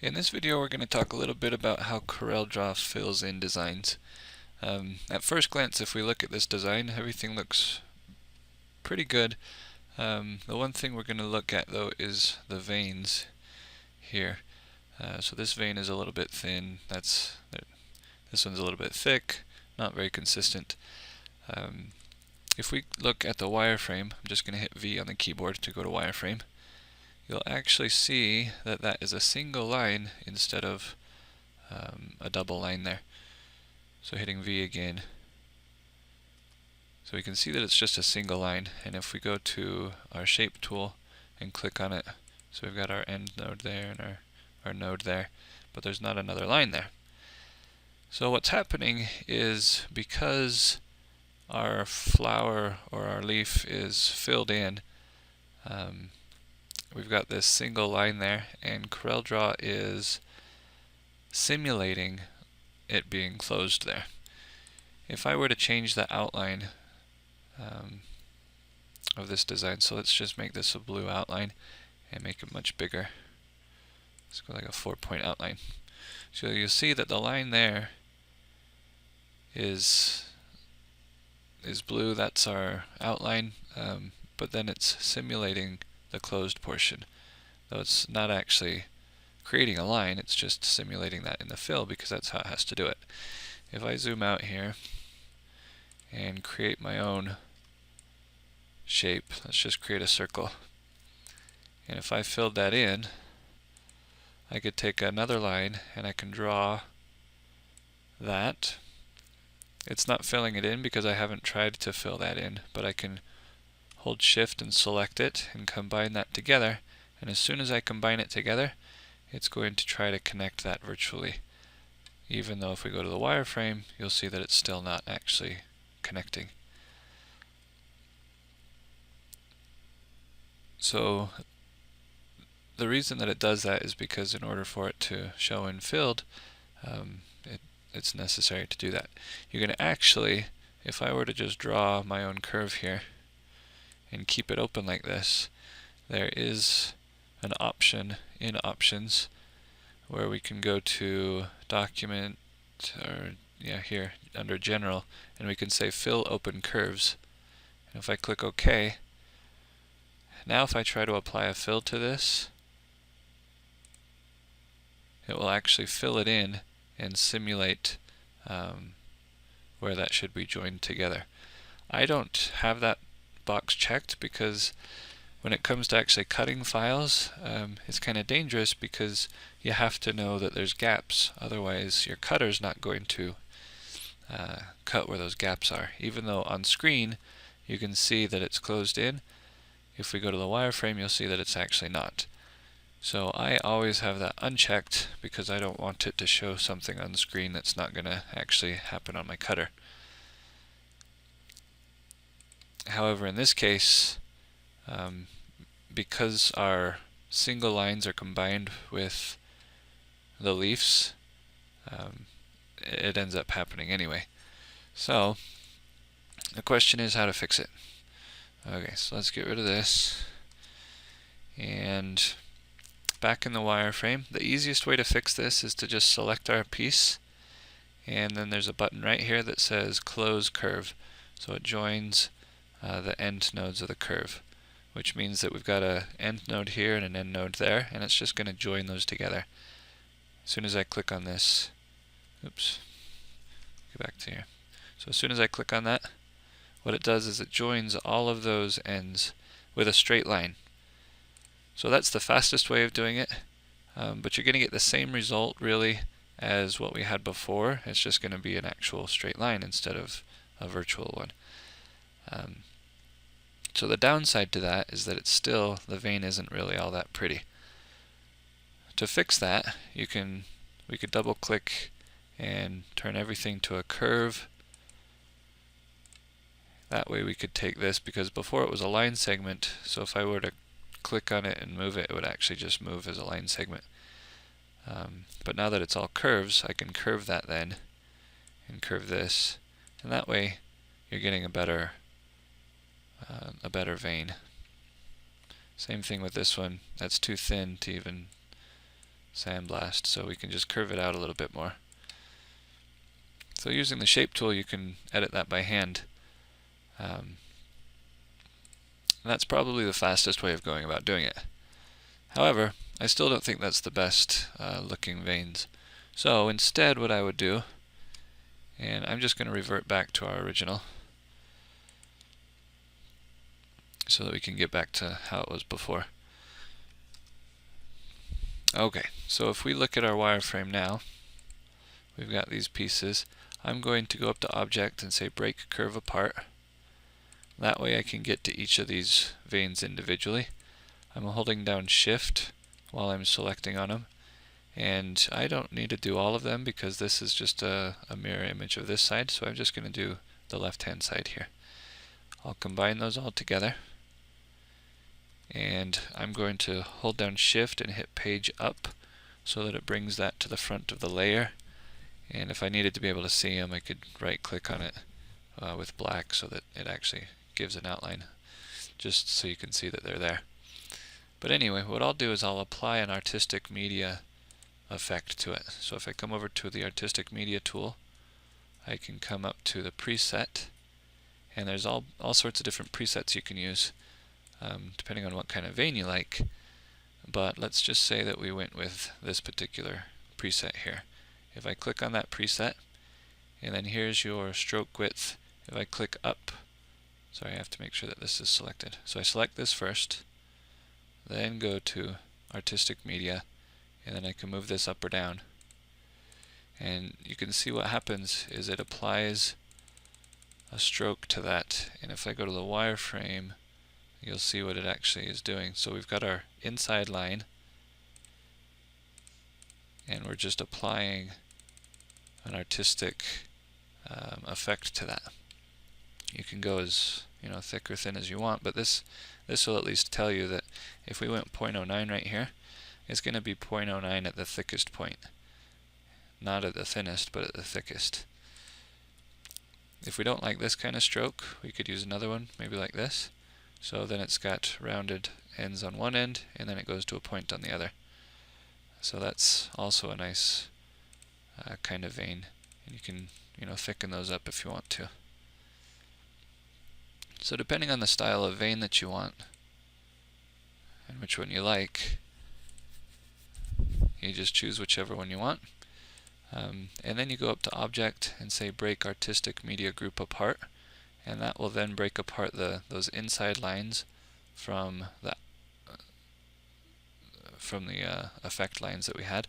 In this video we're going to talk a little bit about how CorelDRAW fills in designs. At first glance, if we look at this design, everything looks pretty good. The one thing we're going to look at though is the veins here. So this vein is a little bit thin, this one's a little bit thick, not very consistent. If we look at the wireframe, I'm just going to hit V on the keyboard to go to wireframe. You'll actually see that that is a single line instead of a double line there. So hitting V again. So we can see that it's just a single line, and if we go to our shape tool and click on it, so we've got our end node there and our node there, but there's not another line there. So what's happening is because our flower or our leaf is filled in, we've got this single line there, and CorelDRAW is simulating it being closed there. If I were to change the outline of this design, so let's just make this a blue outline and make it much bigger. Let's go like a 4-point outline. So you'll see that the line there is blue, that's our outline, but then it's simulating the closed portion. Though it's not actually creating a line, it's just simulating that in the fill because that's how it has to do it. If I zoom out here and create my own shape, let's just create a circle. And if I filled that in, I could take another line and I can draw that. It's not filling it in because I haven't tried to fill that in, but I can hold Shift and select it and combine that together, and as soon as I combine it together, it's going to try to connect that virtually. Even though if we go to the wireframe, you'll see that it's still not actually connecting. So the reason that it does that is because in order for it to show in filled, it's necessary to do that. You're going to actually, if I were to just draw my own curve here and keep it open like this, there is an option in options where we can go to document, or here under general, and we can say fill open curves. And if I click OK, now if I try to apply a fill to this, it will actually fill it in and simulate where that should be joined together. I don't have that box checked because when it comes to actually cutting files, it's kind of dangerous because you have to know that there's gaps, otherwise your cutter's not going to cut where those gaps are. Even though on screen you can see that it's closed in, if we go to the wireframe you'll see that it's actually not. So I always have that unchecked because I don't want it to show something on the screen that's not going to actually happen on my cutter. However, in this case, because our single lines are combined with the leaves, it ends up happening anyway. So the question is how to fix it. Okay, so let's get rid of this, and back in the wireframe, the easiest way to fix this is to just select our piece, and then there's a button right here that says close curve, so it joins the end nodes of the curve, which means that we've got an end node here and an end node there, and it's just going to join those together. As soon as I click on this, oops, go back to here. So as soon as I click on that, what it does is it joins all of those ends with a straight line. So that's the fastest way of doing it, but you're going to get the same result really as what we had before. It's just going to be an actual straight line instead of a virtual one. So the downside to that is that it's still, the vein isn't really all that pretty. To fix that, we could double click and turn everything to a curve. That way we could take this, because before it was a line segment, so if I were to click on it and move it, it would actually just move as a line segment. But now that it's all curves, I can curve that then, and curve this, and that way you're getting a better vein. Same thing with this one, that's too thin to even sandblast, so we can just curve it out a little bit more. So using the shape tool, you can edit that by hand. That's probably the fastest way of going about doing it. However, I still don't think that's the best looking veins. So instead what I would do, and I'm just going to revert back to our original so that we can get back to how it was before. Okay, so if we look at our wireframe now, we've got these pieces. I'm going to go up to Object and say Break Curve Apart. That way I can get to each of these veins individually. I'm holding down Shift while I'm selecting on them. And I don't need to do all of them because this is just a mirror image of this side, so I'm just going to do the left-hand side here. I'll combine those all together. And I'm going to hold down Shift and hit Page Up so that it brings that to the front of the layer. And if I needed to be able to see them, I could right-click on it with black so that it actually gives an outline, just so you can see that they're there. But anyway, what I'll do is I'll apply an artistic media effect to it. So if I come over to the artistic media tool, I can come up to the preset, and there's all sorts of different presets you can use depending on what kind of vein you like. But let's just say that we went with this particular preset here. If I click on that preset, and then here's your stroke width. If I click up, sorry, I have to make sure that this is selected. So I select this first, then go to artistic media, and then I can move this up or down. And you can see what happens is it applies a stroke to that. And if I go to the wireframe, you'll see what it actually is doing. So we've got our inside line, and we're just applying an artistic effect to that. You can go as thick or thin as you want, but this will at least tell you that if we went 0.09 right here, it's going to be 0.09 at the thickest point. Not at the thinnest, but at the thickest. If we don't like this kind of stroke, we could use another one, maybe like this. So then it's got rounded ends on one end, and then it goes to a point on the other. So that's also a nice kind of vein, and you can thicken those up if you want to. So depending on the style of vein that you want, and which one you like, you just choose whichever one you want. And then you go up to Object and say Break Artistic Media Group Apart, and that will then break apart those inside lines from the effect lines that we had.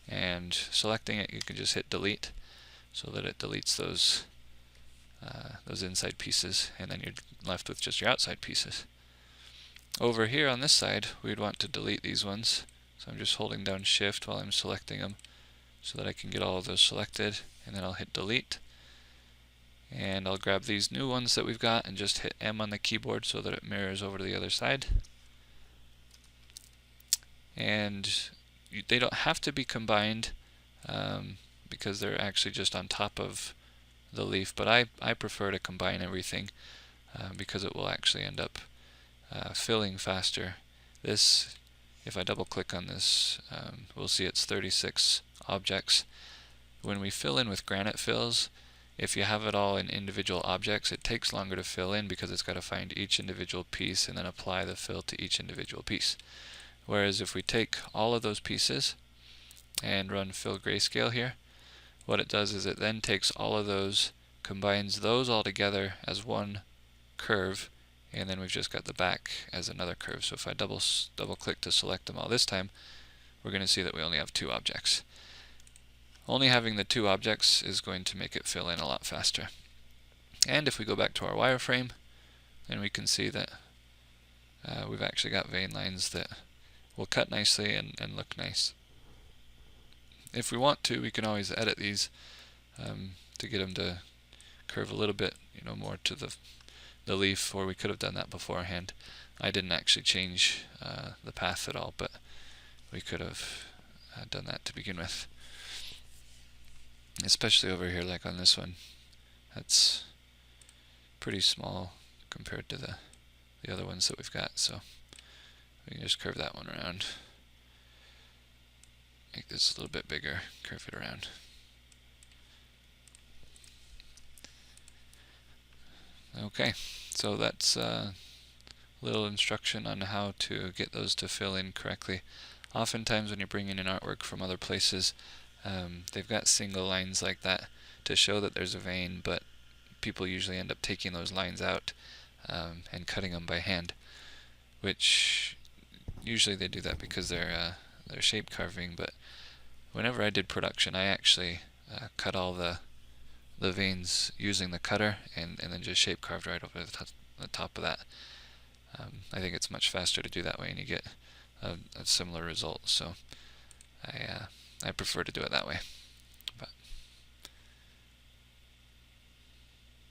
And selecting it, you can just hit Delete so that it deletes those inside pieces, and then you're left with just your outside pieces. Over here on this side, we'd want to delete these ones, so I'm just holding down Shift while I'm selecting them so that I can get all of those selected, and then I'll hit Delete. And I'll grab these new ones that we've got and just hit M on the keyboard so that it mirrors over to the other side. And they don't have to be combined because they're actually just on top of the leaf, but I prefer to combine everything because it will actually end up filling faster. This, if I double click on this, we'll see it's 36 objects. When we fill in with granite fills, if you have it all in individual objects, it takes longer to fill in because it's got to find each individual piece and then apply the fill to each individual piece. Whereas if we take all of those pieces and run fill grayscale here, what it does is it then takes all of those, combines those all together as one curve, and then we've just got the back as another curve. So if I double click to select them all this time, we're going to see that we only have two objects. Only having the two objects is going to make it fill in a lot faster. And if we go back to our wireframe, then we can see that we've actually got vein lines that will cut nicely and look nice. If we want to, we can always edit these to get them to curve a little bit, more to the leaf, or we could have done that beforehand. I didn't actually change the path at all, but we could have done that to begin with. Especially over here, like on this one, that's pretty small compared to the other ones that we've got, so we can just curve that one around. make this a little bit bigger, curve it around. Okay, so that's a little instruction on how to get those to fill in correctly. Oftentimes when you're bringing in artwork from other places, they've got single lines like that to show that there's a vein, but people usually end up taking those lines out and cutting them by hand, which usually they do that because they're shape carving, but whenever I did production, I actually cut all the veins using the cutter and then just shape carved right over the top of that. I think it's much faster to do that way and you get a similar result, so I prefer to do it that way.